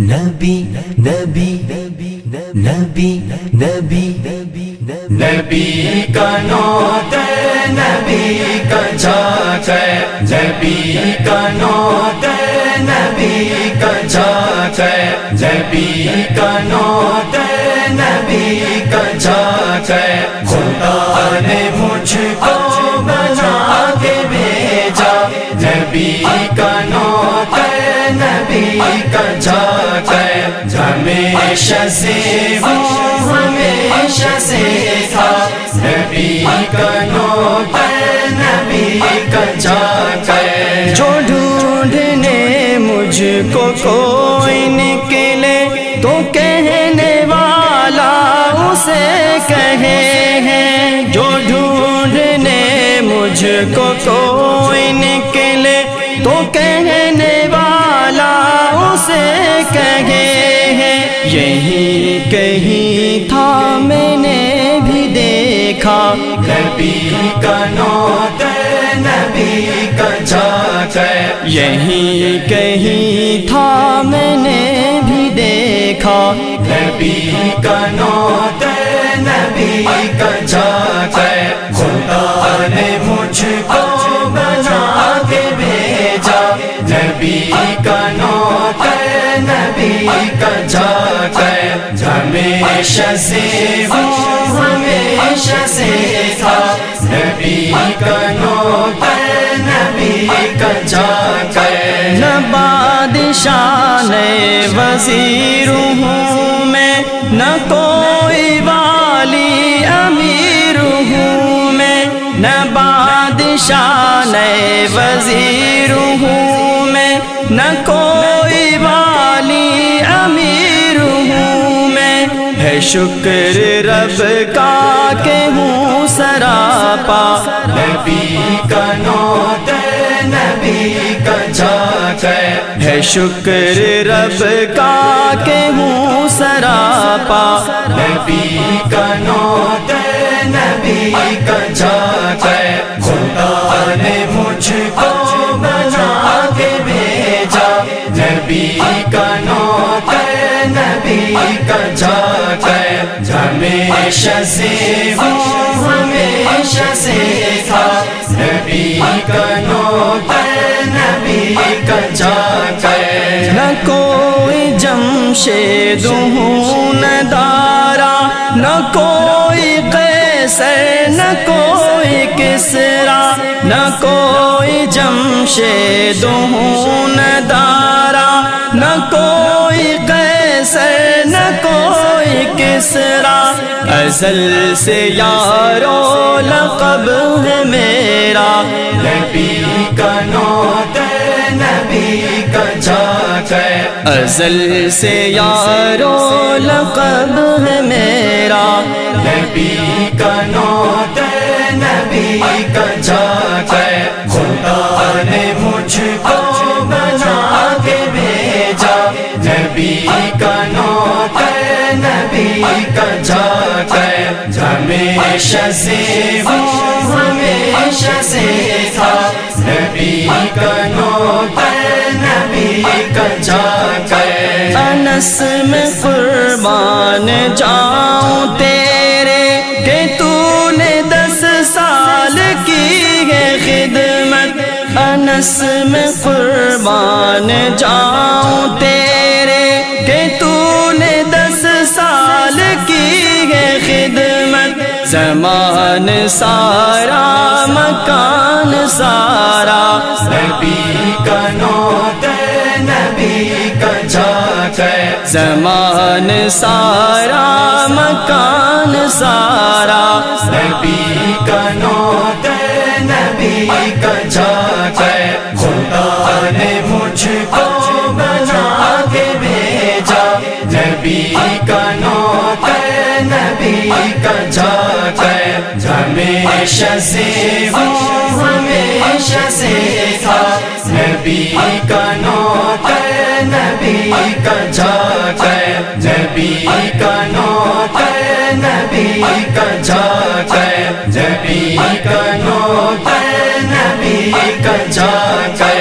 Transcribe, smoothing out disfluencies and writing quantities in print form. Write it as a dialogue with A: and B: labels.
A: نبی نبی نبی نبی نبی
B: نبی کا نوت ہے، نبی کا جھاگ ہے، نبی کا نوت ہے، نبی کا جھاگ ہے، نبی کا نوت ہے، نبی کا جھاگ ہے۔ خدا نے مجھ کو بنا کے بھیجا، نبی کا نوت ہے، نبی کا جھاگ ہے۔ ہمیشہ سے ہوں، ہمیشہ سے تھا، نبی کا نوت ہے، نبی کا جھاگ ہے۔
C: جو ڈھونڈنے مجھ کو کوئی نکلے تو کہنے والا اسے کہے ہیں، جو ڈھونڈنے مجھ کو کوئی نکلے تو کہنے والا اسے کہے ہیں۔ یہی کہیں تھا میں نے بھی دیکھا،
B: نبی کا نوت ہے، نبی کا جھاگ ہے۔
C: یہی کہیں تھا میں نے بھی دیکھا،
B: نبی کا نوت ہے، نبی کا جھاگ ہے۔ خدا نے مجھ کو بنا کے بھیجا، نبی کا نوت ہے، نبی کا جھاگ ہے۔ ہمیشہ سے ہوں، ہمیشہ سے تھا، نبی کا نوت ہے، نبی کا جھاگ ہے۔
C: نہ بادشاہ نئے وزیر ہوں میں، نہ کوئی والی امیر ہوں میں، نہ بادشاہ نئے وزیر ہوں میں، نہ کوئی والی امیر ہوں میں۔ ہے شکر رب کا کہ ہوں سراپا،
B: نبی کا نوت ہے، نبی کا جھاگ ہے۔
C: شکر رب کا کہ ہوں سراپا،
B: نبی کا نوت ہے، نبی کا جھاگ ہے۔ خدا نے مجھ کو بنا کے بھیجا، نبی کا نوت ہے، نبی کا جھاگ ہے۔ ہمیشہ سے ہوں، ہمیشہ سے تھا، نبی کا نوت ہے، نبی کا جھاگ ہے۔
C: نہ کوئی جمشید ہوں نہ دارا، نہ کوئی قیصر نہ کوئی کسرا، نہ کوئی جمشید ہوں نہ دارا، نہ کوئی قیصر نہ کوئی کسرا۔ ازل سے یارو لقب ہے میرا،
B: نبی کا نوت ہے، نبی کا جھاگ ہے۔
C: ازل سے یارو لقب ہے میرا،
B: نبی کا نوت ہے، نبی کا جھاگ ہے۔ خدا نے مجھ کو بنا کے بھیجا، نبی کا نوت ہے، نبی کا جھاگ ہے۔ ہمیشہ سے ہوں، ہمیشہ سے تھا، نبی کا نوت ہے، نبی کا جھاگ ہے۔
C: انس میں قربان جاؤں تیرے کہ تو نے 10 سال کی ہے خدمت، انس میں قربان جاؤں تیرے کہ تو نے 10 سال کی ہے خدمت۔ زمان سارا مکان سارا،
B: نبی کا نوت ہے، نبی کا جھاگ ہے۔
C: زمان سارا مکان سارا،
B: نبی کا نوت ہے، نبی کا جھاگ ہے۔ خدا نے مجھ کو بنا کے بھیجا، نبی کا نوت ہے، نبی کا جھاگ ہے۔ ہمیشہ سے ہوں، ہمیشہ سے تھا، نبی کا نوت ہے، نبی کا جھاگ ہے۔ نبی کا نوت ہے، نبی کا جھاگ ہے۔ نبی کا نوت ہے، نبی کا جھاگ ہے۔